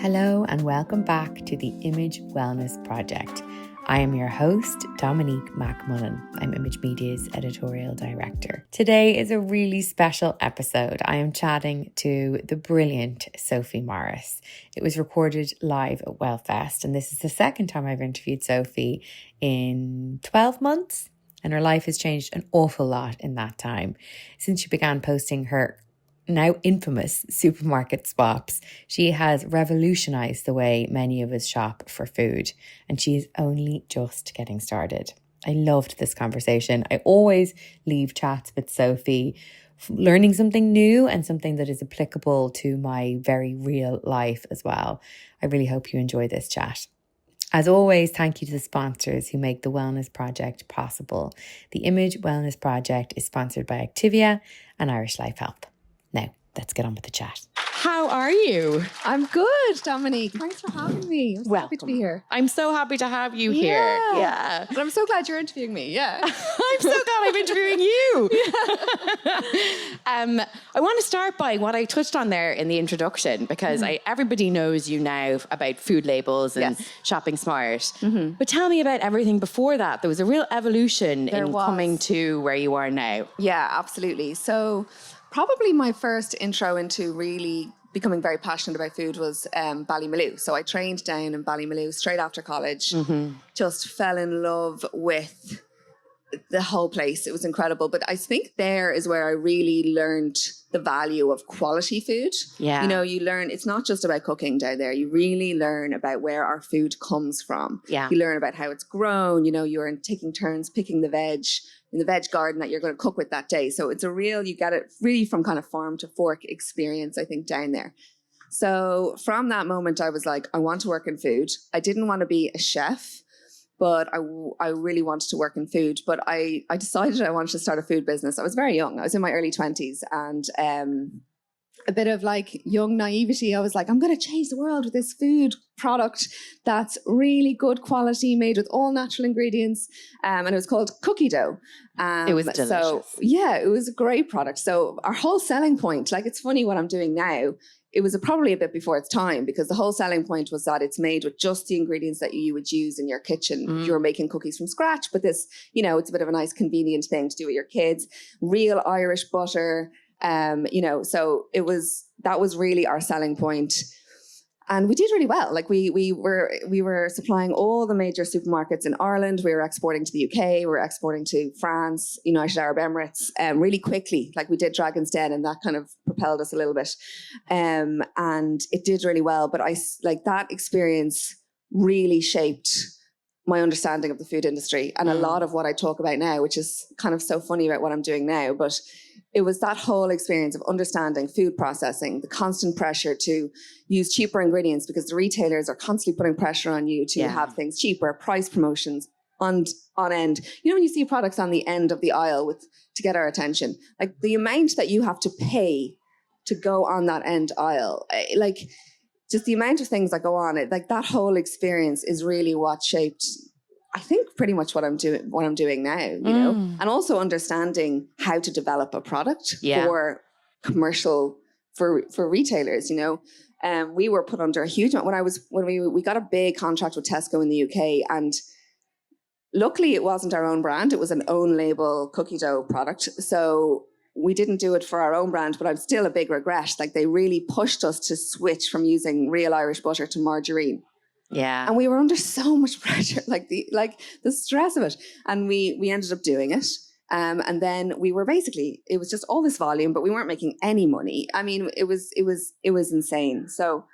Hello and welcome back to the Image Wellness Project. I am your host, Dominique McMullen. I'm Image Media's editorial director. Today is a really special episode. I am chatting to the brilliant Sophie Morris. It was recorded live at Wellfest, and this is the second time I've interviewed Sophie in 12 months, and her life has changed an awful lot in that time. Since she began posting her now infamous supermarket SWAPS, she has revolutionised the way many of us shop for food, and she is only just getting started. I loved this conversation. I always leave chats with Sophie learning something new and something that is applicable to my very real life as well. I really hope you enjoy this chat. As always, thank you to the sponsors who make the Wellness Project possible. The Image Wellness Project is sponsored by Activia and Irish Life Help. Now, let's get on with the chat. How are you? I'm good, Dominique. Thanks for having me. I'm so happy to be here. I'm so happy to have you here. Yeah. And I'm so glad you're interviewing me. Yeah. I'm so glad I'm interviewing you. I want to start by what I touched on there in the introduction, because everybody knows you now about food labels and shopping smart. But tell me about everything before that. There was a real evolution coming to where you are now. Yeah, absolutely. So probably my first intro into really becoming very passionate about food was Ballymaloe. So I trained down in Ballymaloe straight after college, just fell in love with the whole place. It was incredible. But I think there is where I really learned the value of quality food. Yeah. You know, you learn, it's not just about cooking down there. You really learn about where our food comes from. Yeah. You learn about how it's grown. You know, you're taking turns picking the veg in the veg garden that you're going to cook with that day. So it's you get it really from kind of farm to fork experience, I think, down there. So from that moment, I was like, I want to work in food. I didn't want to be a chef, but I really wanted to work in food. But I decided I wanted to start a food business. I was very young. I was in my early 20s, and a bit of like young naivety. I was like, I'm going to change the world with this food product that's really good quality, made with all natural ingredients. And it was called cookie dough. It was delicious. So yeah, it was a great product. So our whole selling point, like it's funny what I'm doing now, it was probably a bit before its time, because the whole selling point was that it's made with just the ingredients that you would use in your kitchen if you were making cookies from scratch. But this, you know, it's a bit of a nice convenient thing to do with your kids. Real Irish butter. You know, so that was really our selling point. And we did really well. Like we were supplying all the major supermarkets in Ireland. We were exporting to the UK. We were exporting to France, United Arab Emirates, really quickly. Like we did Dragon's Den, and that kind of propelled us a little bit. And it did really well. But that experience really shaped my understanding of the food industry and a lot of what I talk about now, which is kind of so funny about what I'm doing now. But it was that whole experience of understanding food processing, the constant pressure to use cheaper ingredients because the retailers are constantly putting pressure on you to have things cheaper, price promotions on end. You know, when you see products on the end of the aisle to get our attention, like the amount that you have to pay to go on that end aisle, like just the amount of things that go on, like that whole experience is really what shaped, I think, pretty much what I'm doing now, you know, and also understanding how to develop a product for commercial, for retailers, you know. We were put under a huge amount when we got a big contract with Tesco in the UK, and luckily it wasn't our own brand. It was an own label cookie dough product. So we didn't do it for our own brand, but I'm still a big regret. Like they really pushed us to switch from using real Irish butter to margarine. Yeah. And we were under so much pressure, like the stress of it. And we ended up doing it. And then we were it was just all this volume, but we weren't making any money. I mean, it was insane. So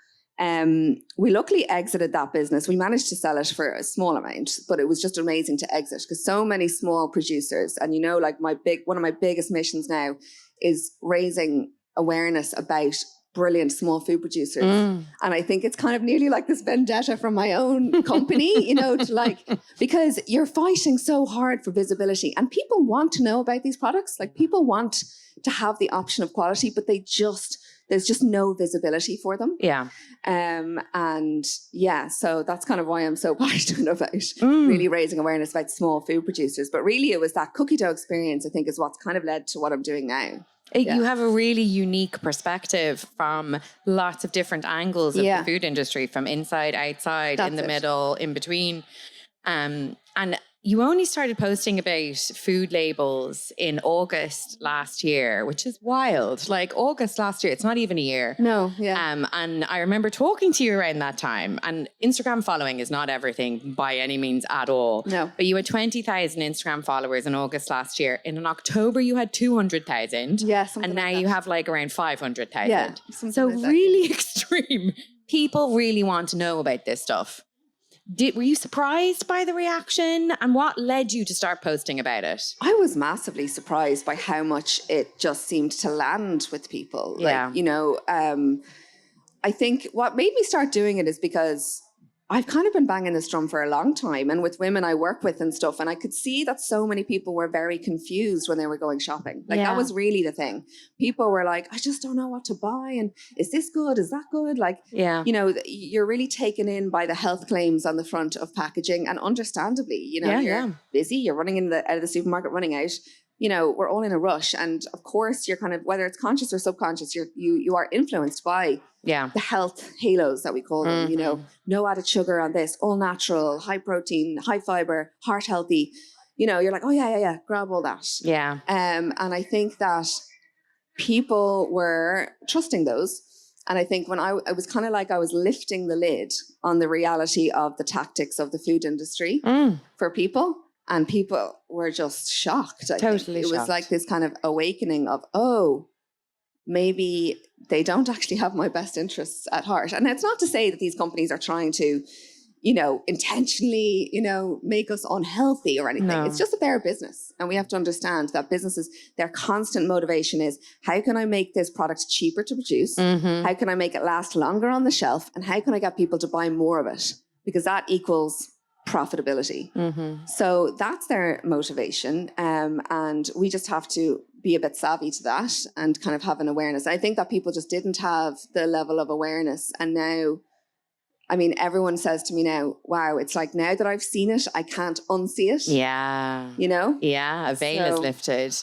we luckily exited that business. We managed to sell it for a small amount, but it was just amazing to exit because so many small producers, and you know, like one of my biggest missions now is raising awareness about brilliant small food producers. And I think it's kind of nearly like this vendetta from my own company, you know, because you're fighting so hard for visibility and people want to know about these products. Like people want to have the option of quality, but there's just no visibility for them. Yeah. So that's kind of why I'm so passionate about really raising awareness about small food producers. But really it was that cookie dough experience, I think, is what's kind of led to what I'm doing now. You have a really unique perspective from lots of different angles of the food industry, from inside, outside, in the middle, in between. And you only started posting about food labels in August last year, which is wild. Like August last year, it's not even a year. No, yeah. And I remember talking to you around that time. And Instagram following is not everything by any means at all. No. But you had 20,000 Instagram followers in August last year. In October, you had 200,000. Yeah, and now you have like around 500,000. Yeah, so like really extreme. People really want to know about this stuff. Were you surprised by the reaction, and what led you to start posting about it? I was massively surprised by how much it just seemed to land with people. Yeah. Like, you know, I think what made me start doing it is because I've kind of been banging this drum for a long time, and with women I work with and stuff, and I could see that so many people were very confused when they were going shopping. Like that was really the thing. People were like, I just don't know what to buy, and is this good? Is that good? Like, you know, you're really taken in by the health claims on the front of packaging, and understandably, you know, you're busy, you're running out of the supermarket, running out. You know, we're all in a rush, and of course, you're kind of, whether it's conscious or subconscious, you are influenced by the health halos that we call them. You know, no added sugar on this, all natural, high protein, high fiber, heart healthy. You know, you're like, oh yeah, grab all that. Yeah. And I think that people were trusting those. And I think when I was kind of like, I was lifting the lid on the reality of the tactics of the food industry for people. And people were just shocked. I think it was like this kind of awakening of, oh, maybe they don't actually have my best interests at heart. And it's not to say that these companies are trying to, you know, intentionally, you know, make us unhealthy or anything. No. It's just that they're a business. And we have to understand that businesses, their constant motivation is, how can I make this product cheaper to produce? How can I make it last longer on the shelf? And how can I get people to buy more of it? Because that equals profitability. So that's their motivation. And we just have to be a bit savvy to that and kind of have an awareness. I think that people just didn't have the level of awareness. And now, I mean, everyone says to me now, wow, it's like now that I've seen it, I can't unsee it. Yeah. You know? Yeah, a veil is lifted.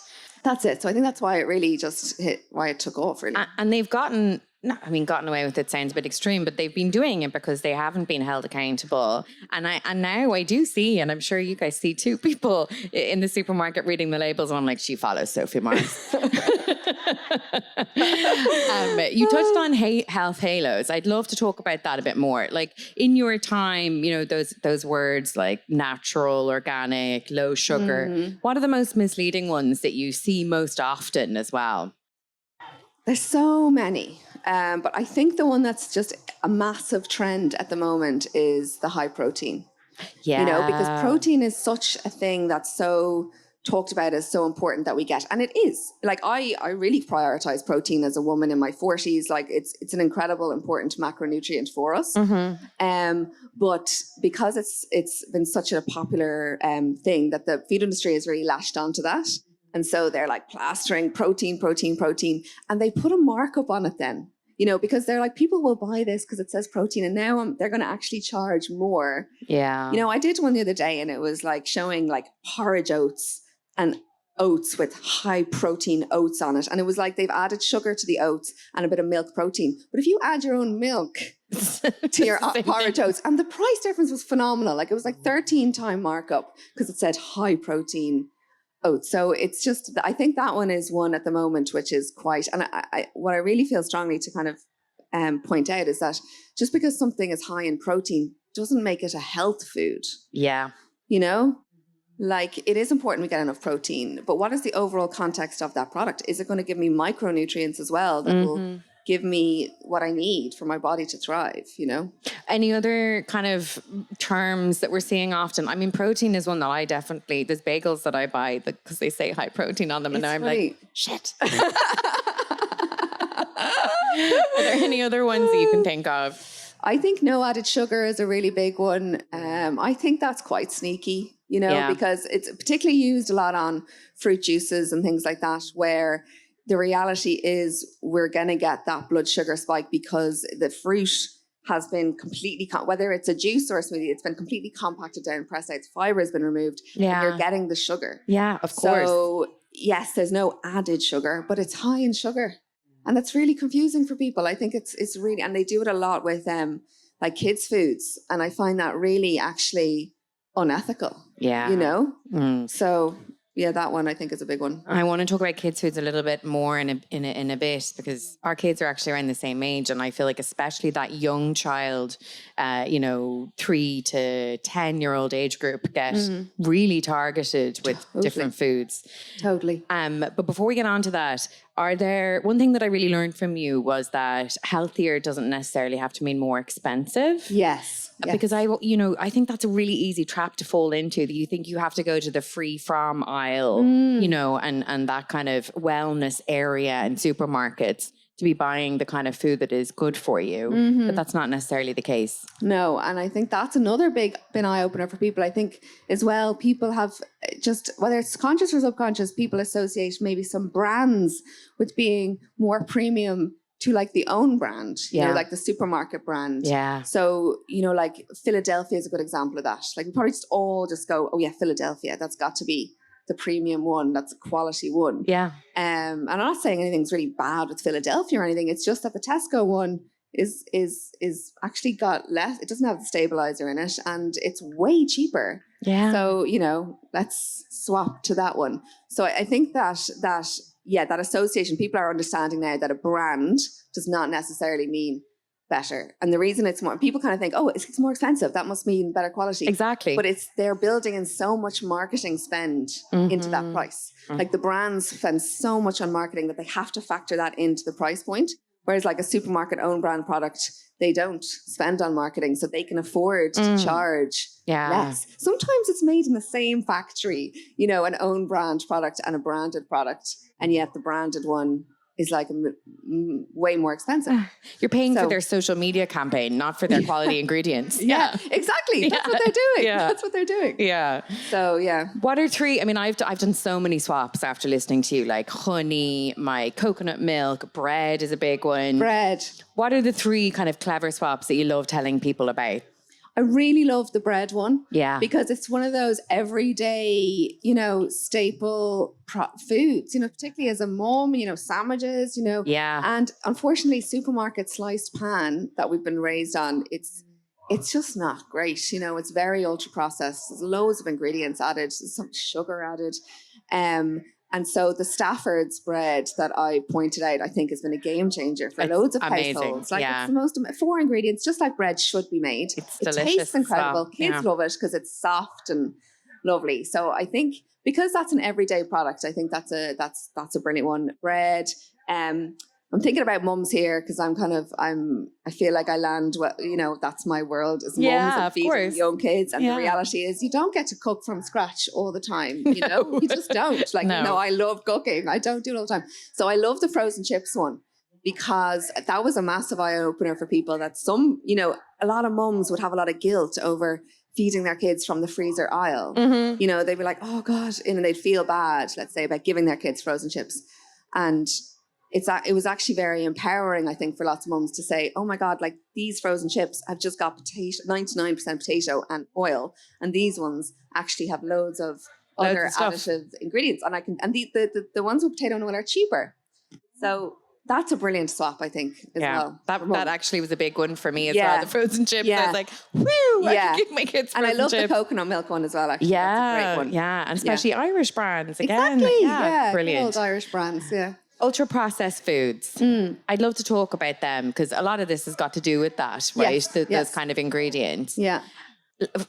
That's it. So I think that's why it really just hit, why it took off really. And they've gotten away with it sounds a bit extreme, but they've been doing it because they haven't been held accountable. And now I do see, and I'm sure you guys see too, people in the supermarket reading the labels, and I'm like, she follows Sophie Morris. You touched on health halos. I'd love to talk about that a bit more. Like in your time, you know, those words like natural, organic, low sugar. What are the most misleading ones that you see most often as well? There's so many. But I think the one that's just a massive trend at the moment is the high protein. Yeah. You know, because protein is such a thing that's so talked about as so important that we get. And it is. Like I really prioritize protein as a woman in my 40s. Like it's an incredible, important macronutrient for us. But because it's been such a popular thing that the feed industry has really lashed onto that. And so they're like plastering protein. And they put a markup on it then, you know, because they're like, people will buy this because it says protein. And now they're going to actually charge more. Yeah. You know, I did one the other day and it was like showing like porridge oats and oats with high protein oats on it. And it was like they've added sugar to the oats and a bit of milk protein. But if you add your own milk to your porridge oats, and the price difference was phenomenal. Like it was like 13-time markup because it said high protein oats. So it's just, I think that one is one at the moment, which is quite, and what I really feel strongly to kind of point out is that just because something is high in protein doesn't make it a health food. Yeah. You know, like it is important we get enough protein, but what is the overall context of that product? Is it going to give me micronutrients as well that will give me what I need for my body to thrive, you know? Any other kind of terms that we're seeing often? I mean, protein is one that I definitely, there's bagels that I buy because they say high protein on them. And now I'm like, shit. Are there any other ones that you can think of? I think no added sugar is a really big one. I think that's quite sneaky, you know, because it's particularly used a lot on fruit juices and things like that, where the reality is we're going to get that blood sugar spike because the fruit has been completely, whether it's a juice or a smoothie, it's been completely compacted down, pressed out, fiber has been removed, and you're getting the sugar. Yeah, of course. So yes, there's no added sugar, but it's high in sugar. And that's really confusing for people. I think it's really, and they do it a lot with like kids' foods. And I find that really actually unethical. Yeah. You know? So yeah, that one I think is a big one. I want to talk about kids' foods a little bit more in a bit, because our kids are actually around the same age, and I feel like especially that young child, 3 to 10-year-old age group get really targeted with different foods. Totally. But before we get on to that, one thing that I really learned from you was that healthier doesn't necessarily have to mean more expensive. Yes. Because I think that's a really easy trap to fall into, that you think you have to go to the free from aisle, and that kind of wellness area in supermarkets to be buying the kind of food that is good for you. But that's not necessarily the case. No, and I think that's another big eye opener for people. I think as well, people have just, whether it's conscious or subconscious, people associate maybe some brands with being more premium to like the own brand, you know, like the supermarket brand. Yeah. So, like Philadelphia is a good example of that. Like we probably just all just go, oh yeah, Philadelphia, that's got to be the premium one. That's a quality one. Yeah. And I'm not saying anything's really bad with Philadelphia or anything. It's just that the Tesco one is actually got less. It doesn't have the stabilizer in it, and it's way cheaper. Yeah. So, let's swap to that one. So I think that association, people are understanding now that a brand does not necessarily mean better. And the reason it's more, people kind of think, oh, it's more expensive, that must mean better quality. Exactly. But they're building in so much marketing spend into that price. Like the brands spend so much on marketing that they have to factor that into the price point. Whereas like a supermarket own brand product, they don't spend on marketing, so they can afford to charge less. Sometimes it's made in the same factory, an own brand product and a branded product. And yet the branded one is like way more expensive. You're paying for their social media campaign, not for their quality ingredients. Yeah, exactly. That's what they're doing. Yeah. That's what they're doing. Yeah. So yeah. What are 3? I mean, I've done so many swaps after listening to you, like honey, my coconut milk, bread is a big one. Bread. What are the 3 kind of clever swaps that you love telling people about? I really love the bread one. Yeah. Because it's one of those everyday, staple foods, particularly as a mom, sandwiches, Yeah. And unfortunately, supermarket sliced pan that we've been raised on, it's just not great. It's very ultra processed. There's loads of ingredients added, some sugar added. And so the Stafford's bread that I pointed out, I think has been a game changer for loads of households. Like it's the most 4 ingredients, just like bread should be made. It's it delicious. Tastes incredible. Kids love it because it's soft and lovely. So I think because that's an everyday product, I think that's a brilliant one. Bread. I'm thinking about mums here because I feel like I land, that's my world as mums and feeding young kids. And the reality is you don't get to cook from scratch all the time, you just don't. Like, I love cooking. I don't do it all the time. So I love the frozen chips one because that was a massive eye opener for people that a lot of mums would have a lot of guilt over feeding their kids from the freezer aisle. They'd be like, oh God, and they'd feel bad, let's say, about giving their kids frozen chips. And it was actually very empowering, I think, for lots of mums to say, oh my God, like these frozen chips have just got 99% potato and oil. And these ones actually have loads of other additive ingredients. And the ones with potato and oil are cheaper. So that's a brilliant swap, I think, as well. That actually was a big one for me as well. The frozen chips. I was like, woo, I can give my kids frozen chips. And I love the coconut milk one as well, actually. Yeah. That's a great one. Yeah. And especially Irish brands again. Exactly. Yeah. Brilliant. Old Irish brands. Yeah. Ultra processed foods. I'd love to talk about them because a lot of this has got to do with that, right? Yes. Those kind of ingredients. Yeah.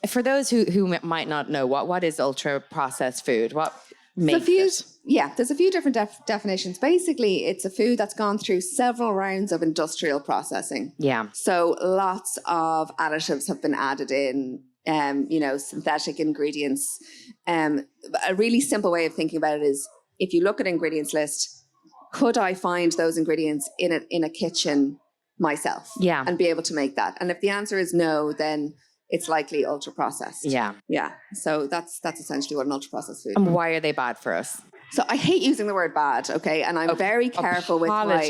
For those who might not know, what is ultra processed food? What makes it? Yeah, there's a few different definitions. Basically, it's a food that's gone through several rounds of industrial processing. Yeah. So lots of additives have been added in, synthetic ingredients. A really simple way of thinking about it is if you look at ingredients list, could I find those ingredients in a kitchen myself? Yeah. And be able to make that? And if the answer is no, then it's likely ultra processed. Yeah. Yeah. So that's essentially what an ultra processed food. And why are they bad for us? So I hate using the word bad, okay? And I'm very careful with my, as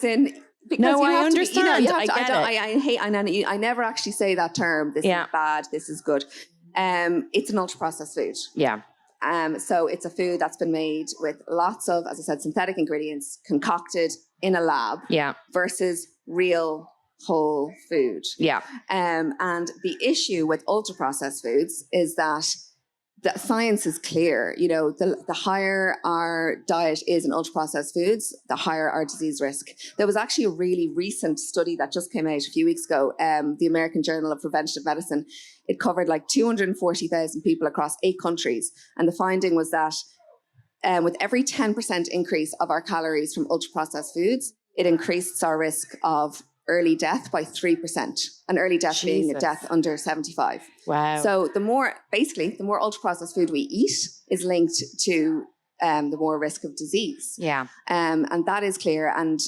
in, because I understand. I never actually say that term. This is bad. This is good. It's an ultra processed food. Yeah. So it's a food that's been made with lots of, as I said, synthetic ingredients concocted in a lab versus real whole food. And the issue with ultra processed foods is that the science is clear. You know, the higher our diet is in ultra processed foods, the higher our disease risk. There was actually a really recent study that just came out a few weeks ago, the American Journal of Preventive Medicine. It covered like 240,000 people across 8 countries. And the finding was that with every 10% increase of our calories from ultra processed foods, it increased our risk of early death by 3%, and early death being a death under 75. Wow. So the more ultra processed food we eat is linked to the more risk of disease. And that is clear. And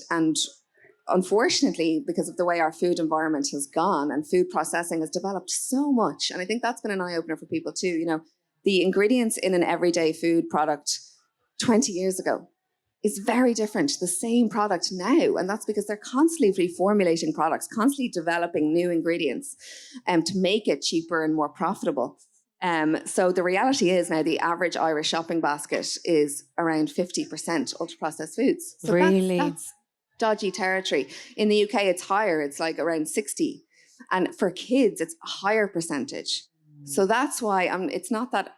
unfortunately, because of the way our food environment has gone and food processing has developed so much, and I think that's been an eye-opener for people too, you know, the ingredients in an everyday food product 20 years ago is very different to the same product now. And that's because they're constantly reformulating products, constantly developing new ingredients to make it cheaper and more profitable. So the reality is now the average Irish shopping basket is around 50% ultra-processed foods. So really? That's dodgy territory. In the UK, it's higher. It's like around 60. And for kids, it's a higher percentage. So that's why it's not that.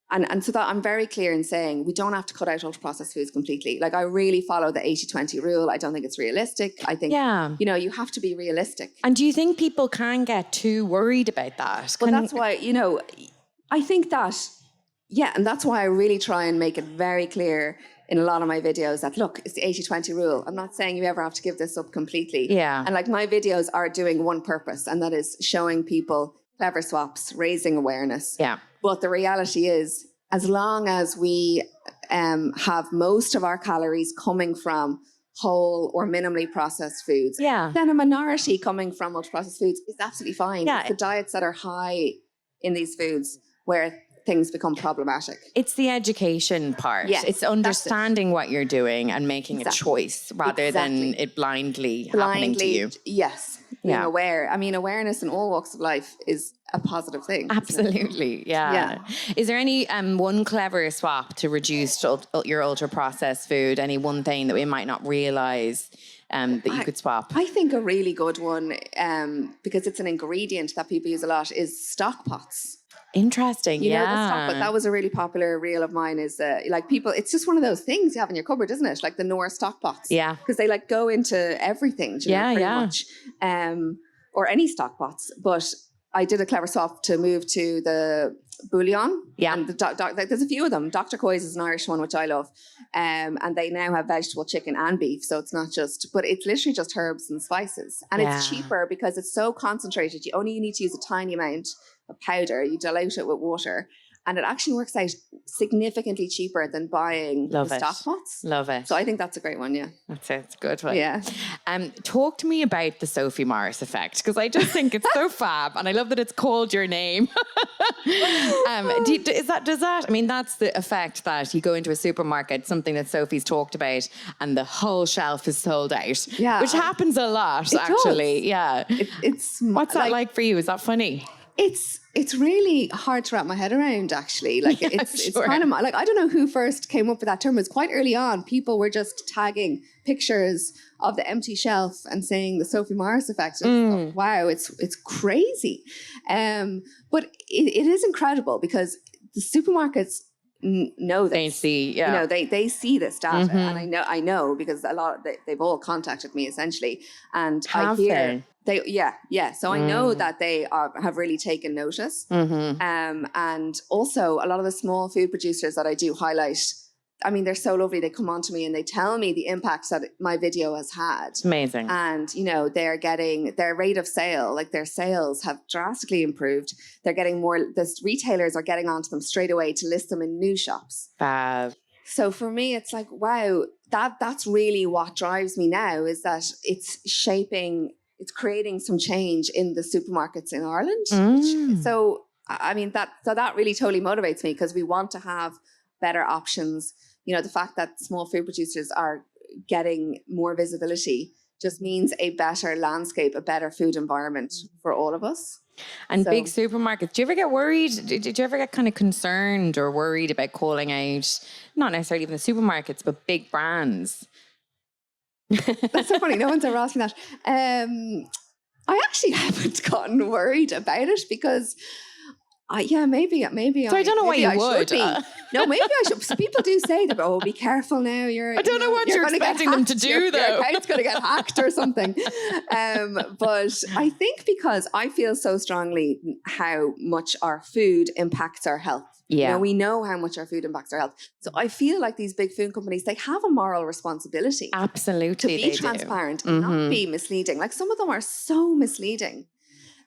And so that I'm very clear in saying we don't have to cut out ultra-processed foods completely. Like I really follow the 80-20 rule. I don't think it's realistic. I think, you know, you have to be realistic. And do you think people can get too worried about that? Well, that's why, you know, I think that, and that's why I really try and make it very clear in a lot of my videos that, look, it's the 80-20 rule. I'm not saying you ever have to give this up completely. And like my videos are doing one purpose, and that is showing people clever swaps, raising awareness. But the reality is, as long as we have most of our calories coming from whole or minimally processed foods, then a minority coming from ultra-processed foods is absolutely fine. It's the diets that are high in these foods where things become problematic. It's the education part. It's understanding what you're doing and making a choice rather than it blindly happening to you. Being aware. I mean, awareness in all walks of life is a positive thing. Absolutely. Is there any one clever swap to reduce your ultra processed food? Any one thing that we might not realize that you could swap? I think a really good one, because it's an ingredient that people use a lot, is stock pots. Interesting. You know, the stock pot, that was a really popular reel of mine, is like people, it's just one of those things you have in your cupboard, isn't it? Like the Knorr stock pots. Because they like go into everything, you know, pretty much. Or any stock pots. But I did a clever swap to move to the bouillon. And there's a few of them. Dr. Coy's is an Irish one, which I love. And they now have vegetable chicken and beef. So it's not just, but it's literally just herbs and spices. And it's cheaper because it's so concentrated. You only need to use a tiny amount of powder. You dilute it with water. And it actually works out significantly cheaper than buying the stock pots. Love it. So I think that's a great one, That's a good one. Talk to me about the Sophie Morris effect, because I just think it's so fab, and I love that it's called your name. Does that? I mean, that's the effect that you go into a supermarket, something that Sophie's talked about, and the whole shelf is sold out. Which happens a lot, actually. It's what's that like for you? Is that funny? It's really hard to wrap my head around, actually. Like it's kind of like, I don't know who first came up with that term. It was quite early on. People were just tagging pictures of the empty shelf and saying the Sophie Morris effect. Wow, it's crazy. But it is incredible because the supermarkets know this. They see, you know, they see this data, and I know because they've all contacted me essentially, and I hear. So I know that they have really taken notice. And also a lot of the small food producers that I do highlight, I mean, they're so lovely. They come on to me and they tell me the impacts that my video has had. It's amazing. And, you know, they're getting their rate of sale, like their sales have drastically improved. They're getting more, the retailers are getting onto them straight away to list them in new shops. Fab. So for me, it's like, wow, that's really what drives me now, is that it's creating some change in the supermarkets in Ireland. So, I mean, that really totally motivates me, because we want to have better options. You know, the fact that small food producers are getting more visibility just means a better landscape, a better food environment for all of us. And So- big supermarkets, do you ever get worried? Did you ever get kind of concerned or worried about calling out, not necessarily even the supermarkets, but big brands? That's so funny. No one's ever asked me that. I actually haven't gotten worried about it because, maybe. So I don't know why you would. Should be. No, maybe I should. So people do say that. Oh, be careful now. I don't know what you're expecting them to do, though. Your account's going to get hacked or something. But I think because I feel so strongly how much our food impacts our health. Yeah. You know, we know how much our food impacts our health. So I feel like these big food companies, they have a moral responsibility. Absolutely. To be transparent and not be misleading. Like some of them are so misleading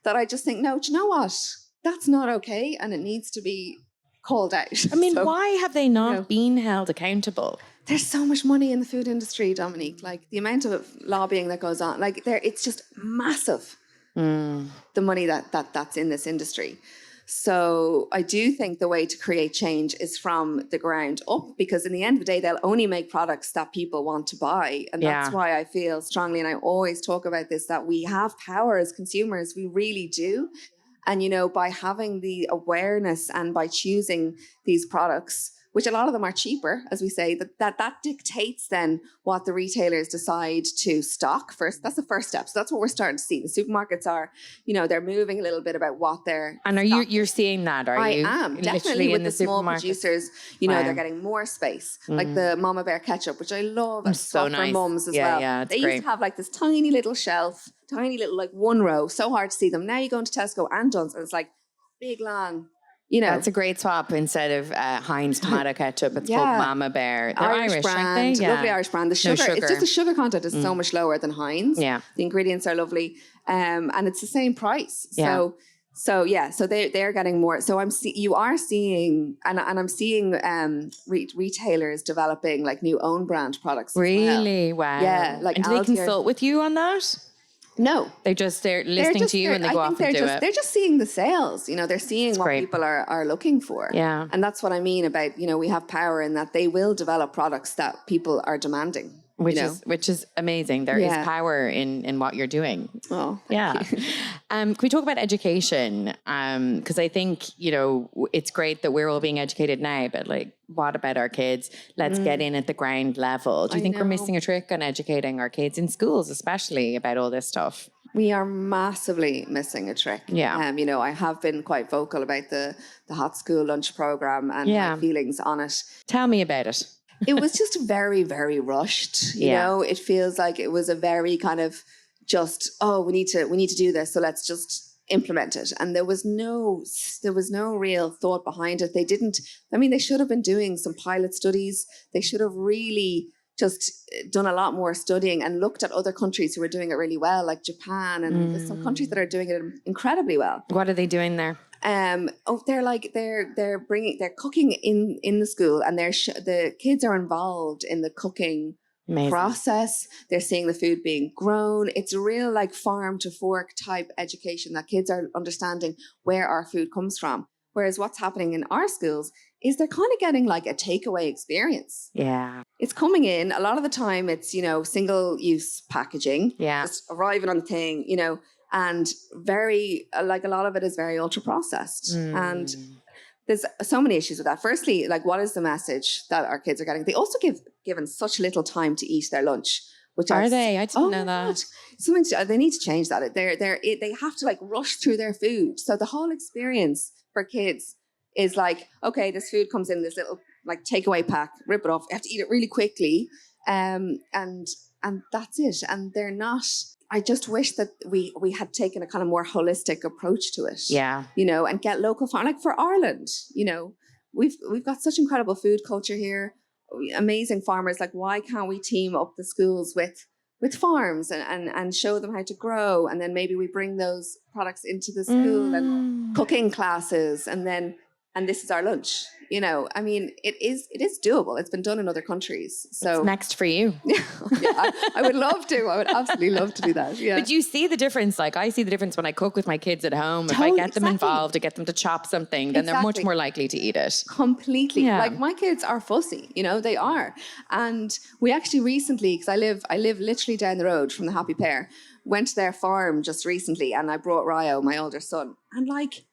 that I just think, no, do you know what? That's not okay. And it needs to be called out. I mean, why have they not been held accountable? There's so much money in the food industry, Dominique. Like the amount of lobbying that goes on, like it's just massive. The money that's in this industry. So I do think the way to create change is from the ground up, because in the end of the day, they'll only make products that people want to buy. And that's why I feel strongly, and I always talk about this, that we have power as consumers. We really do. And, you know, by having the awareness and by choosing these products, which a lot of them are cheaper, as we say, that dictates then what the retailers decide to stock first. That's the first step. So that's what we're starting to see. The supermarkets are, you know, they're moving a little bit about what they're And are you're seeing that, are you? I am. Literally Definitely with in the small producers, you know, they're getting more space. Like the Mama Bear ketchup, which I love. And so for nice. mums as well. Yeah, they used to have like this tiny little shelf, tiny little like one row. So hard to see them. Now you go into Tesco and Dunnes and it's like big, long. You know, that's a great swap. Instead of Heinz tomato ketchup, it's called Mama Bear. They're Irish brand, aren't they? lovely Irish brand. The sugar, it's just the sugar content is so much lower than Heinz. Yeah, the ingredients are lovely, and it's the same price. So they're getting more. So you are seeing, and I'm seeing retailers developing like new own brand products. Really? Wow. Yeah, like and do they consult with you on that? No, they're listening to you and they go off and do it. They're just seeing the sales, you know, they're seeing what people are looking for. Yeah. And that's what I mean about, you know, we have power in that they will develop products that people are demanding. Which is amazing. There is power in what you're doing. Oh, yeah. Can we talk about education? Because I think, you know, it's great that we're all being educated now, but like, what about our kids? Let's get in at the ground level. Do you think we're missing a trick on educating our kids in schools, especially about all this stuff? We are massively missing a trick. Yeah. You know, I have been quite vocal about the hot school lunch program and my feelings on it. Tell me about it. It was just very, very rushed. You know, it feels like it was a very kind of just, we need to do this. So let's just implement it. And there was no real thought behind it. They should have been doing some pilot studies. They should have really just done a lot more studying and looked at other countries who are doing it really well, like Japan, and there's some countries that are doing it incredibly well. What are they doing there? They're cooking in the school, and the kids are involved in the cooking process. They're seeing the food being grown. It's a real like farm to fork type education that kids are understanding where our food comes from. Whereas what's happening in our schools is they're kind of getting like a takeaway experience. Yeah. It's coming in. A lot of the time it's, you know, single use packaging. Yeah. Just arriving on the thing, you know, and very, like a lot of it is very ultra processed. And there's so many issues with that. Firstly, like what is the message that our kids are getting? They also given such little time to eat their lunch. Which are they? I didn't know that. They need to change that. They have to like rush through their food. So the whole experience for kids is like, okay, this food comes in this little like takeaway pack, rip it off. You have to eat it really quickly. And that's it. And they're not, I just wish that we had taken a kind of more holistic approach to it. Yeah. You know, and get local farm, like for Ireland, you know, we've got such incredible food culture here, amazing farmers. Like, why can't we team up the schools with farms and show them how to grow? And then maybe we bring those products into the school and cooking classes, and this is our lunch. You know, I mean, it is doable. It's been done in other countries. So it's next for you. I would love to. I would absolutely love to do that. Yeah. But you see the difference. Like I see the difference when I cook with my kids at home. If I get them involved, to get them to chop something, then they're much more likely to eat it. Completely. Yeah. Like my kids are fussy, you know, they are. And we actually recently, because I live literally down the road from the Happy Pear, went to their farm just recently, and I brought Ryo, my older son. And like,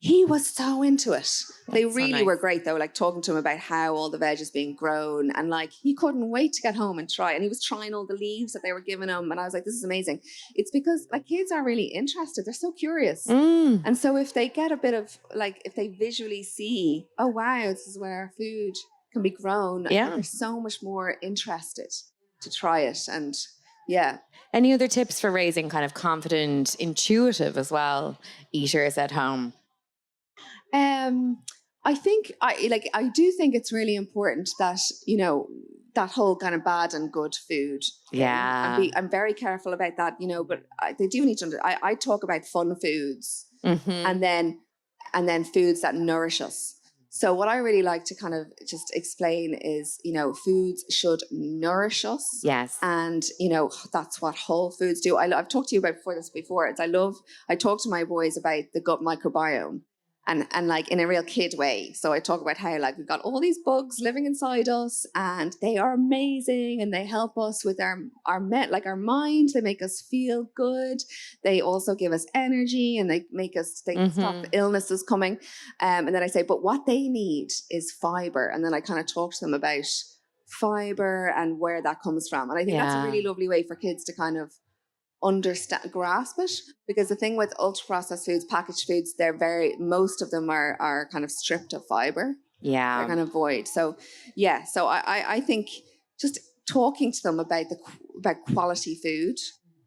he was so into it. They That's so really nice. were great though, like talking to him about how all the veg is being grown, and like he couldn't wait to get home and try. And he was trying all the leaves that they were giving him, and I was like, this is amazing. It's because like kids are really interested. They're so curious. And so if they get a bit of like, if they visually see, oh wow, this is where our food can be grown, they're so much more interested to try it. And yeah. Any other tips for raising kind of confident, intuitive as well eaters at home? I think I do think it's really important that, you know, that whole kind of bad and good food thing. Yeah. I'm very careful about that, you know, but they do need to, I talk about fun foods and then foods that nourish us. So what I really like to kind of just explain is, you know, foods should nourish us. Yes. And, you know, that's what whole foods do. I've talked to you about this before. I talk to my boys about the gut microbiome. And like in a real kid way. So I talk about how like we've got all these bugs living inside us and they are amazing and they help us with our mind. They make us feel good. They also give us energy and they stop illnesses coming. And then I say, but what they need is fiber. And then I kind of talk to them about fiber and where that comes from. And I think that's a really lovely way for kids to kind of grasp it, because the thing with ultra processed foods, packaged foods, most of them are kind of stripped of fiber. They're kind of void. So I think just talking to them about quality food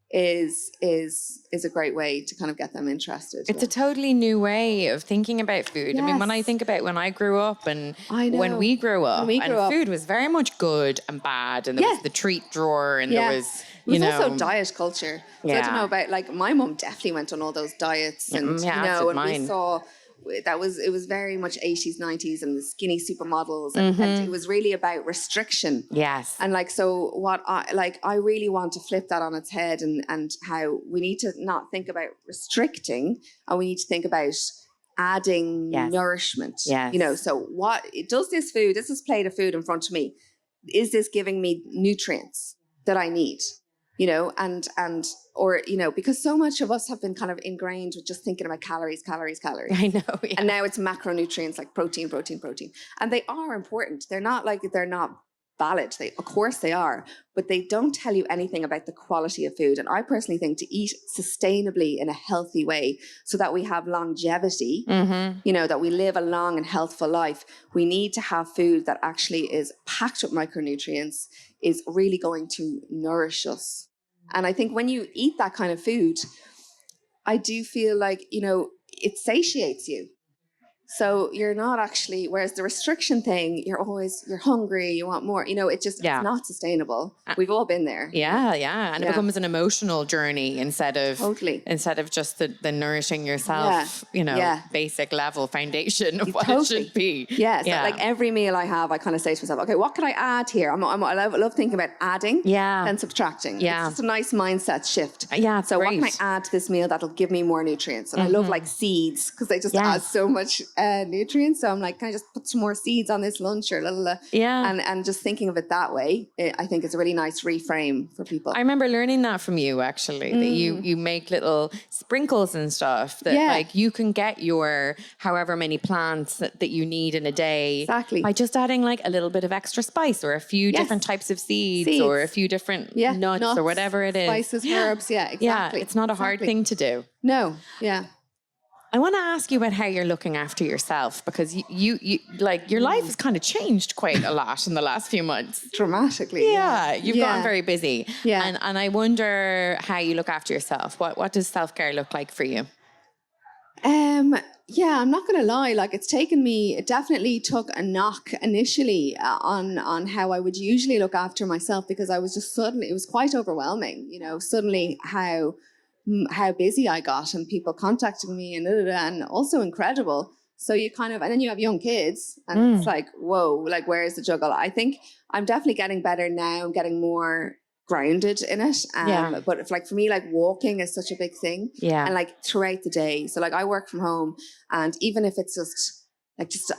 is a great way to kind of get them interested. It's a totally new way of thinking about food. Yes. I mean, when I think about when I grew up and when we grew up, food was very much good and bad, and there was the treat drawer, and there was also diet culture. So I don't know about, like, my mum definitely went on all those diets, and we saw it was very much 80s, 90s, and the skinny supermodels, and it was really about restriction. Yes. And like, so what I really want to flip that on its head, and how we need to not think about restricting, and we need to think about adding nourishment. Yes. You know, so what does this plate of food in front of me, is this giving me nutrients that I need? You know, or, you know, because so much of us have been kind of ingrained with just thinking about calories. I know. Yeah. And now it's macronutrients like protein. And they are important. They're not valid. Of course they are, but they don't tell you anything about the quality of food. And I personally think to eat sustainably in a healthy way so that we have longevity, you know, that we live a long and healthful life, we need to have food that actually is packed with micronutrients, is really going to nourish us. And I think when you eat that kind of food, I do feel like, you know, it satiates you. So you're not actually, whereas the restriction thing, you're hungry, you want more, you know, it's not sustainable. We've all been there. Yeah. And it becomes an emotional journey instead of just the nourishing yourself, you know, basic level foundation of what it should be. Yeah. So like every meal I have, I kind of say to myself, okay, what can I add here? I love thinking about adding and subtracting. Yeah. It's just a nice mindset shift. Yeah. So what can I add to this meal that'll give me more nutrients? And I love like seeds, because they just add so much nutrients. So I'm like, can I just put some more seeds on this lunch or and just thinking of it that way, I think it's a really nice reframe for people. I remember learning that from you, actually, that you make little sprinkles and stuff that like you can get your however many plants that you need in a day by just adding like a little bit of extra spice or a few different types of seeds or a few different nuts or whatever it is. Spices, herbs, exactly. Yeah, it's not a hard thing to do. No, yeah. I want to ask you about how you're looking after yourself, because you like your life has kind of changed quite a lot in the last few months. Dramatically. Yeah. You've gotten very busy. Yeah. And I wonder how you look after yourself. What does self-care look like for you? Yeah, I'm not going to lie. Like, it definitely took a knock initially on how I would usually look after myself, because I was just it was quite overwhelming, you know, suddenly how busy I got and people contacting me and also incredible. So you kind of, and then you have young kids and it's like, whoa, like, where's the juggle? I think I'm definitely getting better now. I'm getting more grounded in it. But if, like, for me, like, walking is such a big thing. Yeah. And like throughout the day. So like I work from home, and even if it's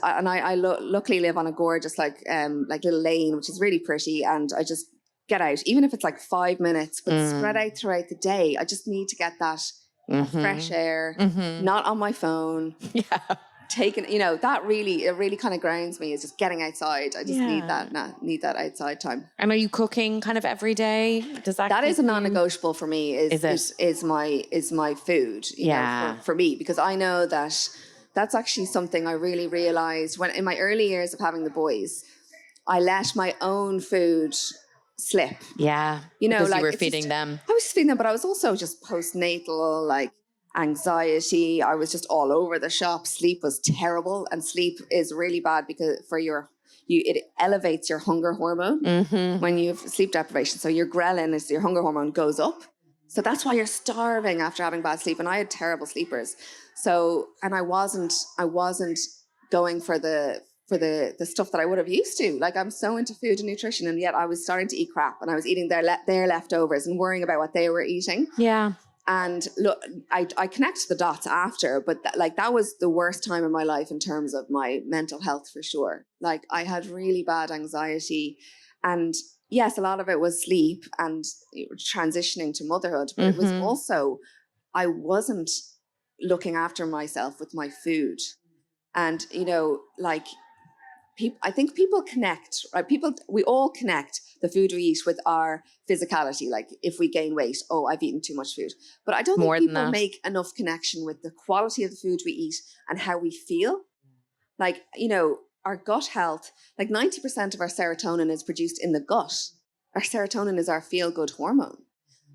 I luckily live on a gorgeous like little lane, which is really pretty, and I just get out, even if it's like 5 minutes, but spread out throughout the day. I just need to get that fresh air, Mm-hmm. not on my phone. Yeah. Taking, that really kind of grounds me, is just getting outside. I just need that outside time. And are you cooking kind of every day? Does that is a keep you- non-negotiable for me, is my food, for me, because I know that's actually something I really realized when in my early years of having the boys, I let my own food slip. Yeah. Because you were feeding them. I was feeding them, but I was also just postnatal, like anxiety. I was just all over the shop. Sleep was terrible, and sleep is really bad because it elevates your hunger hormone when you have sleep deprivation. So your ghrelin, is your hunger hormone, goes up. So that's why you're starving after having bad sleep. And I had terrible sleepers. So, and I wasn't going for the stuff that I would have used to. Like, I'm so into food and nutrition, and yet I was starting to eat crap, and I was eating their leftovers and worrying about what they were eating. Yeah. And look, I connect the dots after, but that was the worst time in my life in terms of my mental health, for sure. Like, I had really bad anxiety, and yes, a lot of it was sleep and transitioning to motherhood, but it was also, I wasn't looking after myself with my food. And, I think people connect, right? We all connect the food we eat with our physicality. Like, if we gain weight, oh, I've eaten too much food. But I don't think people make enough connection with the quality of the food we eat and how we feel. Like, our gut health, like 90% of our serotonin is produced in the gut. Our serotonin is our feel-good hormone.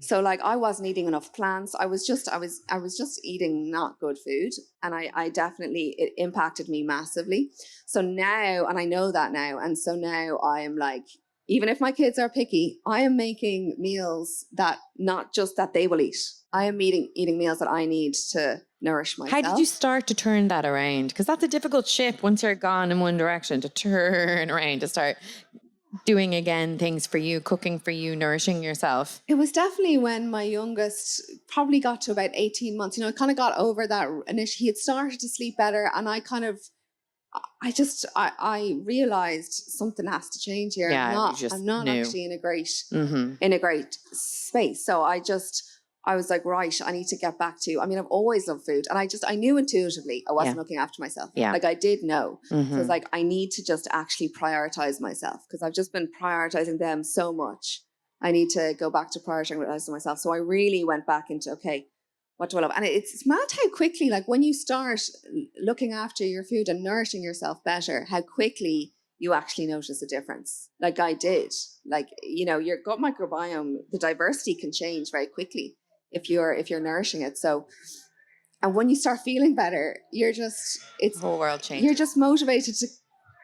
So, like, I wasn't eating enough plants. I was just eating not good food. And I definitely, it impacted me massively. So now, and I know that now. And so now I am like, even if my kids are picky, I am making meals that not just that they will eat. I am eating meals that I need to nourish myself. How did you start to turn that around? Because that's a difficult shift once you're gone in one direction, to turn around, to start doing again things for you, cooking for you, nourishing yourself. It was definitely when my youngest probably got to about 18 months. I kind of got over that initially. He had started to sleep better, and I realized something has to change here. Yeah, I'm not actually in a great space. So I was like, right, I need to get back to, I've always loved food, and I knew intuitively I wasn't looking after myself. Yeah. Like, I did know. So it was like, I need to just actually prioritize myself, because I've just been prioritizing them so much. I need to go back to prioritizing myself. So I really went back into, okay, what do I love? And it's mad how quickly, like, when you start looking after your food and nourishing yourself better, how quickly you actually notice a difference. Like I did. Like, your gut microbiome, the diversity can change very quickly if you're nourishing it. So, and when you start feeling better, the whole world changes. You're just motivated to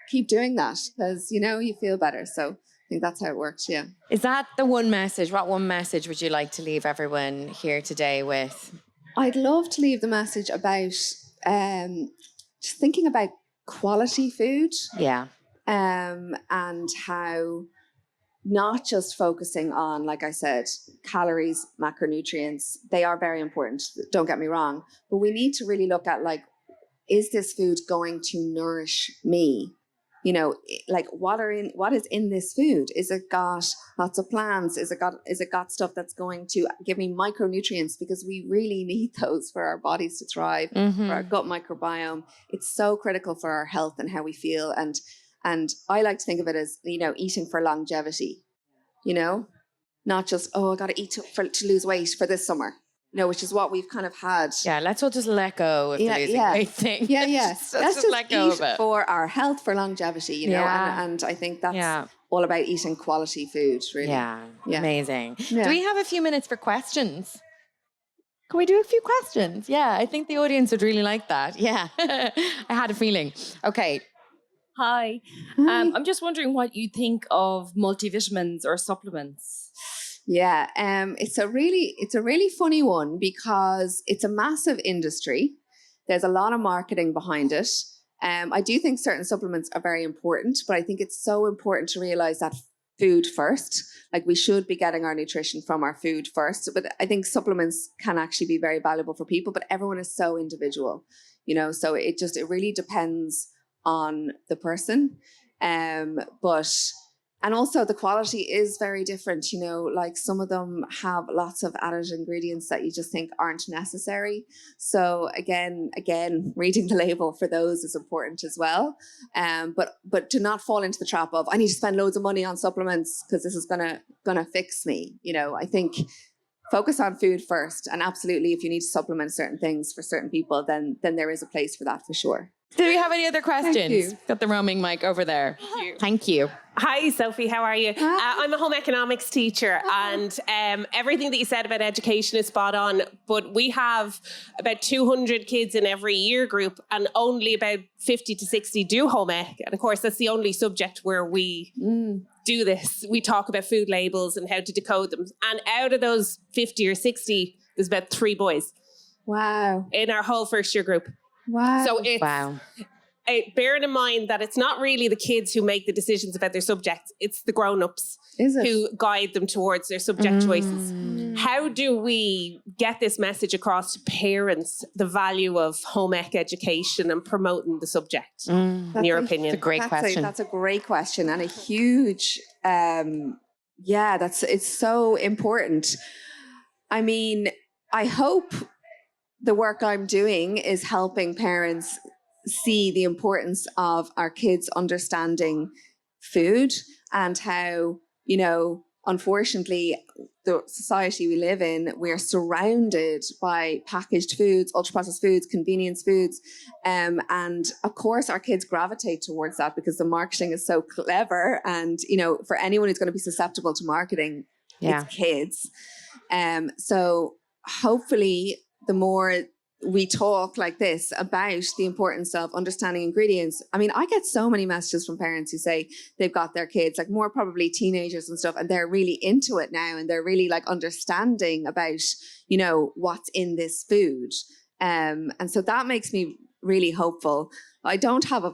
keep doing that because, you feel better. So I think that's how it works. Yeah. Is that the one message? What one message would you like to leave everyone here today with? I'd love to leave the message about just thinking about quality food. Yeah. And how not just focusing on, like I said, calories, macronutrients. They are very important, don't get me wrong. But we need to really look at, like, is this food going to nourish me? Like, what is in this food? Is it got lots of plants? Is it got stuff that's going to give me micronutrients? Because we really need those for our bodies to thrive, for our gut microbiome. It's so critical for our health and how we feel. And I like to think of it as, eating for longevity, not just, I got to eat to lose weight for this summer, which is what we've kind of had. Yeah, let's all just let go of the losing weight thing. Yeah, yeah. let's just let go eat of it. For our health, for longevity, and I think that's all about eating quality food, really. Yeah, amazing. Yeah. Do we have a few minutes for questions? Can we do a few questions? Yeah, I think the audience would really like that. Yeah, I had a feeling. Okay. Hi. I'm just wondering what you think of multivitamins or supplements. Yeah, it's a really funny one because it's a massive industry. There's a lot of marketing behind it. I do think certain supplements are very important, but I think it's so important to realize that food first. Like, we should be getting our nutrition from our food first. But I think supplements can actually be very valuable for people, but everyone is so individual, so it really depends on the person. But And also the quality is very different, you know, like some of them have lots of added ingredients that you just think aren't necessary. So again, reading the label for those is important as well. But to not fall into the trap of, I need to spend loads of money on supplements because this is gonna fix me. You know, I think focus on food first. And absolutely, if you need to supplement certain things for certain people, then there is a place for that for sure. Do we have any other questions? Thank you. Got the roaming mic over there. Thank you. Hi, Sophie. How are you? I'm a home economics teacher, and everything that you said about education is spot on. But we have about 200 kids in every year group, and only about 50 to 60 do home ec. And of course, that's the only subject where we do this. We talk about food labels and how to decode them. And out of those 50 or 60, there's about 3 boys. Wow. In our whole first year group. Wow. So it's bearing in mind that it's not really the kids who make the decisions about their subjects, it's the grown-ups who guide them towards their subject choices. How do we get this message across to parents, the value of home ec education and promoting the subject, in your opinion? It's a great question. That's a great question and a huge, it's so important. I mean, I hope the work I'm doing is helping parents see the importance of our kids understanding food and how, you know, unfortunately, the society we live in, we're surrounded by packaged foods, ultra-processed foods, convenience foods. And of course, our kids gravitate towards that because the marketing is so clever. And, you know, for anyone who's going to be susceptible to marketing, it's kids. So hopefully, the more we talk like this about the importance of understanding ingredients. I mean, I get so many messages from parents who say they've got their kids, like more probably teenagers and stuff, and they're really into it now and they're really like understanding about, you know, what's in this food. And so that makes me really hopeful. I don't have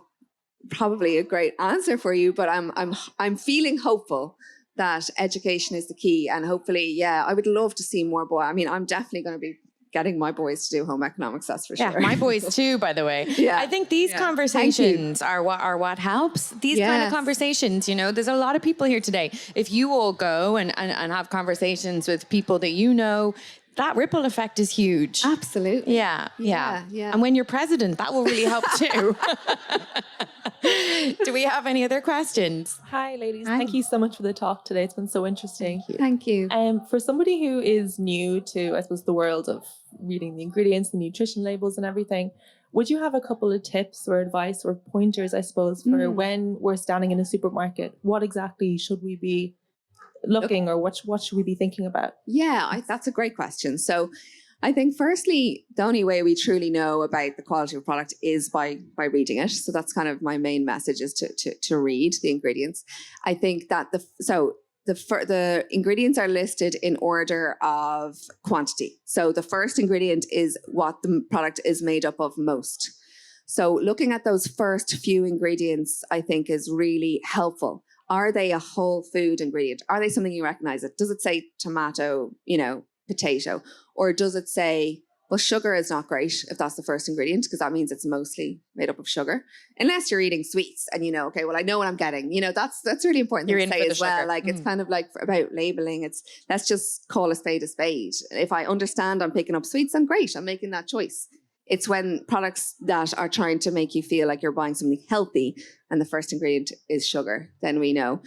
probably a great answer for you, but I'm feeling hopeful that education is the key. And hopefully, I would love to see more boys. I mean, I'm definitely going to be getting my boys to do home economics, that's for sure. Yeah, my boys too, by the way. I think these conversations are what helps. These kind of conversations, you know, there's a lot of people here today. If you all go and have conversations with people that you know, that ripple effect is huge. Absolutely. Yeah. And when you're president, that will really help too. Do we have any other questions? Hi, ladies. Thank you so much for the talk today. It's been so interesting. Thank you. For somebody who is new to, I suppose, the world of reading the ingredients, the nutrition labels and everything, would you have a couple of tips or advice or pointers, I suppose, for when we're standing in a supermarket? What exactly should we be looking or what should we be thinking about? That's a great question. So I think firstly, the only way we truly know about the quality of a product is by reading it. So that's kind of my main message, is to read the ingredients. I think that the ingredients are listed in order of quantity. So the first ingredient is what the product is made up of most. So looking at those first few ingredients, I think, is really helpful. Are they a whole food ingredient? Are they something you recognize? Does it say tomato, you know, potato? Or does it say, well, sugar is not great if that's the first ingredient, because that means it's mostly made up of sugar. Unless you're eating sweets and you know, okay, well, I know what I'm getting. You know, that's really important to say as well. Like it's kind of like about labeling. Let's just call a spade a spade. If I understand I'm picking up sweets, then great, I'm making that choice. It's when products that are trying to make you feel like you're buying something healthy and the first ingredient is sugar, then we know.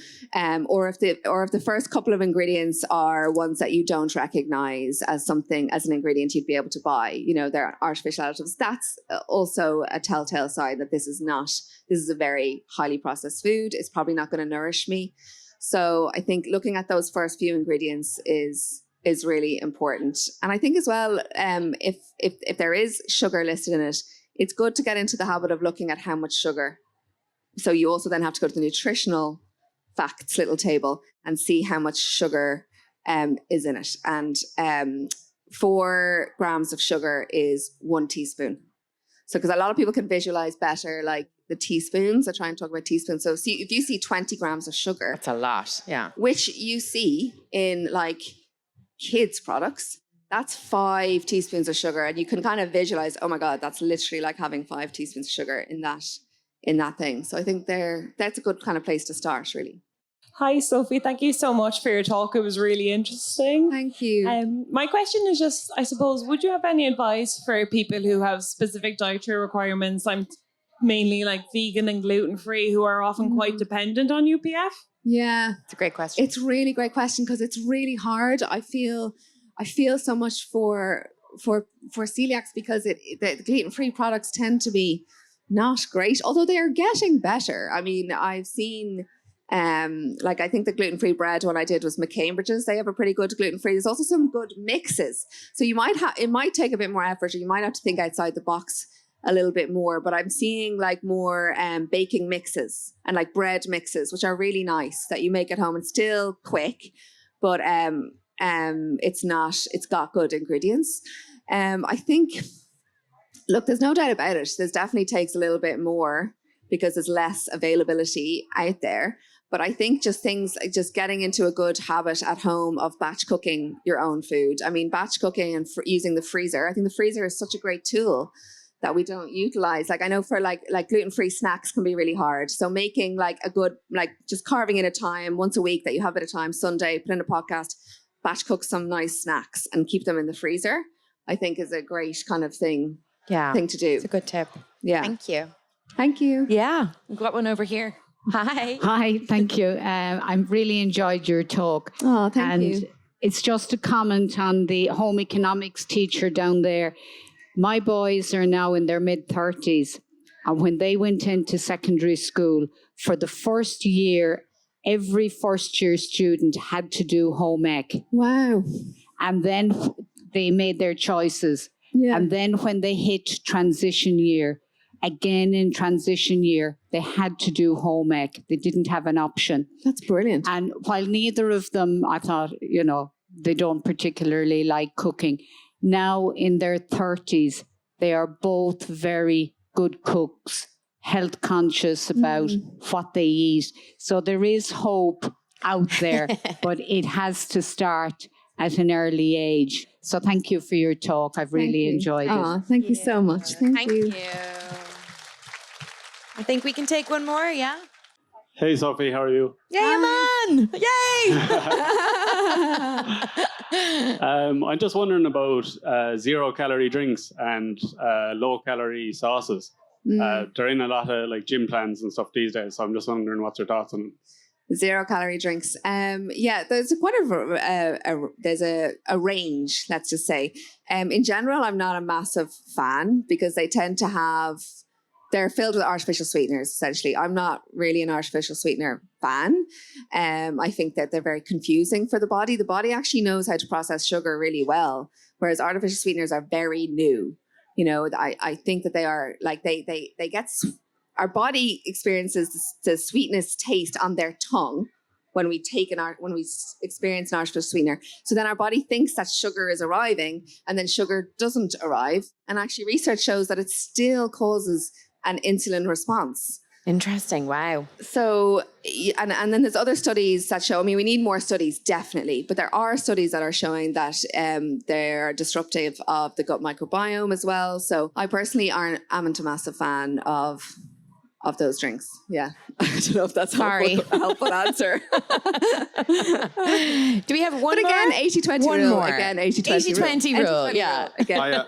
Or if the first couple of ingredients are ones that you don't recognize as something, as an ingredient you'd be able to buy, you know, they're artificial additives, that's also a telltale sign that this is a very highly processed food. It's probably not going to nourish me. So I think looking at those first few ingredients is really important. And I think as well, if there is sugar listed in it, it's good to get into the habit of looking at how much sugar. So you also then have to go to the nutritional facts little table and see how much sugar is in it. And 4 grams of sugar is 1 teaspoon. So because a lot of people can visualize better, like the teaspoons. I try and talk about teaspoons. So if you see 20 grams of sugar. That's a lot, yeah. Which you see in like kids' products, that's 5 teaspoons of sugar. And you can kind of visualize, oh my God, that's literally like having 5 teaspoons of sugar in that thing. So I think that's a good kind of place to start, really. Hi, Sophie. Thank you so much for your talk. It was really interesting. Thank you. My question is just, I suppose, would you have any advice for people who have specific dietary requirements? I'm mainly like vegan and gluten-free, who are often quite dependent on UPF. Yeah. It's a great question. It's a really great question because it's really hard. I feel so much for celiacs because the gluten-free products tend to be not great, although they are getting better. I mean, I've seen I think the gluten-free bread one I did was McCambridge's. They have a pretty good gluten-free. There's also some good mixes. So it might take a bit more effort, or you might have to think outside the box a little bit more, but I'm seeing like more baking mixes and like bread mixes, which are really nice that you make at home and still quick, but it's got good ingredients. I think, look, there's no doubt about it. There's definitely takes a little bit more because there's less availability out there. But I think just getting into a good habit at home of batch cooking your own food. I mean, batch cooking and using the freezer. I think the freezer is such a great tool that we don't utilize. Like I know for like gluten-free snacks can be really hard. So making like a good, like just carving in a time once a week that you have a bit of time, Sunday, put in a podcast, batch cook some nice snacks and keep them in the freezer, I think is a great kind of thing to do. It's a good tip. Yeah. Thank you. Thank you. Yeah. We've got one over here. Hi. Hi, thank you. I really enjoyed your talk. Oh, thank you. It's just a comment on the home economics teacher down there. My boys are now in their mid-30s, and when they went into secondary school, for the first year, every first-year student had to do home ec. Wow. And then they made their choices. Yeah. And then when they hit transition year, again in transition year, they had to do home ec. They didn't have an option. That's brilliant. And while neither of them, I thought, they don't particularly like cooking. Now in their 30s, they are both very good cooks, health conscious about what they eat. So there is hope out there, but it has to start at an early age. So thank you for your talk. I've really enjoyed it. Thank you so much. Thank you. I think we can take one more, yeah? Hey, Sophie, how are you? Yay, man! Yay! I'm just wondering about zero-calorie drinks and low-calorie sauces. They're in a lot of like gym plans and stuff these days, so I'm just wondering what's your thoughts on it. 0 calorie drinks. There's there's a range, let's just say. In general, I'm not a massive fan because they tend to they're filled with artificial sweeteners, essentially. I'm not really an artificial sweetener fan. I think that they're very confusing for the body. The body actually knows how to process sugar really well, whereas artificial sweeteners are very new. I think that they are like, they get, our body experiences the sweetness taste on their tongue when we experience an artificial sweetener. So then our body thinks that sugar is arriving, and then sugar doesn't arrive. And actually research shows that it still causes an insulin response. Interesting. Wow. So, and then there's other studies that show, we need more studies, definitely, but there are studies that are showing that they're disruptive of the gut microbiome as well. So I personally aren't a massive fan of those drinks. Yeah. I don't know if that's a helpful answer. Do we have one but again, more? 80-20 one rule. More. Again, 80-20 rule. rule. Yeah. Again.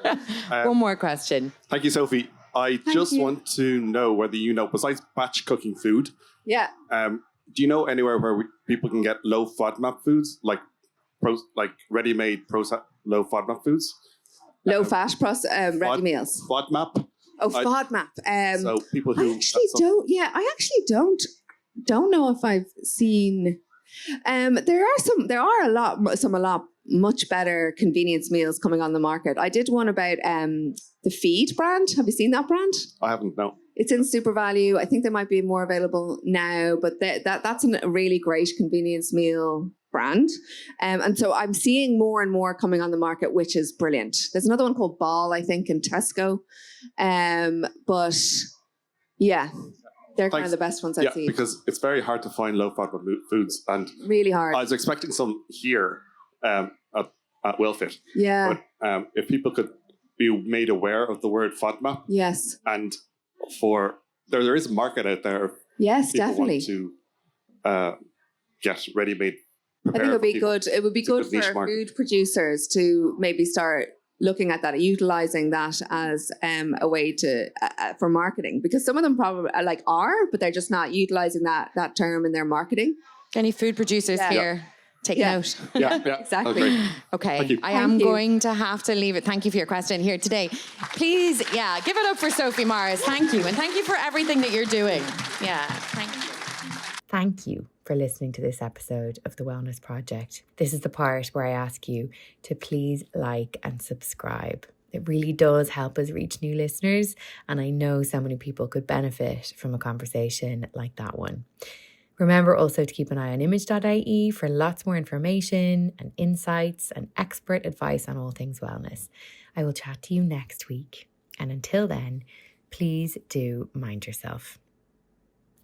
One more question. Thank you, Sophie. I just want to know whether besides batch cooking food, yeah. Do you know anywhere where people can get low FODMAP foods, like ready-made low FODMAP foods? Low fat ready meals. FODMAP. Oh, FODMAP. So people who I actually don't know if I've seen. There are a lot much better convenience meals coming on the market. I did one about the Feed brand. Have you seen that brand? I haven't, no. It's in Super Value. I think there might be more available now, but that's a really great convenience meal brand. And so I'm seeing more and more coming on the market, which is brilliant. There's another one called Ball, I think, in Tesco. But yeah, they're kind of the best ones I've seen. Yeah, because it's very hard to find low FODMAP foods, and really hard. I was expecting some here at WellFit. Yeah. But if people could be made aware of the word FODMAP. Yes. And there is a market out there. Yes, people definitely. Want to get ready-made. I think it would be good. It would be good good niche for market. food producers to maybe start looking at that, utilizing that as a way to for marketing, because some of them probably but they're just not utilizing that term in their marketing. Any food producers here? Take note. Yeah, Exactly. Great. Okay, Thank you. I am Thank you. going to have to leave it. Thank you for your question here today. Please, give it up for Sophie Morris. Thank you. And thank you for everything that you're doing. Yeah, thank you. Thank you for listening to this episode of The Wellness Project. This is the part where I ask you to please like and subscribe. It really does help us reach new listeners, and I know so many people could benefit from a conversation like that one. Remember also to keep an eye on image.ie for lots more information and insights and expert advice on all things wellness. I will chat to you next week. And until then, please do mind yourself.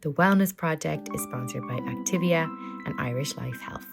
The Wellness Project is sponsored by Activia and Irish Life Health.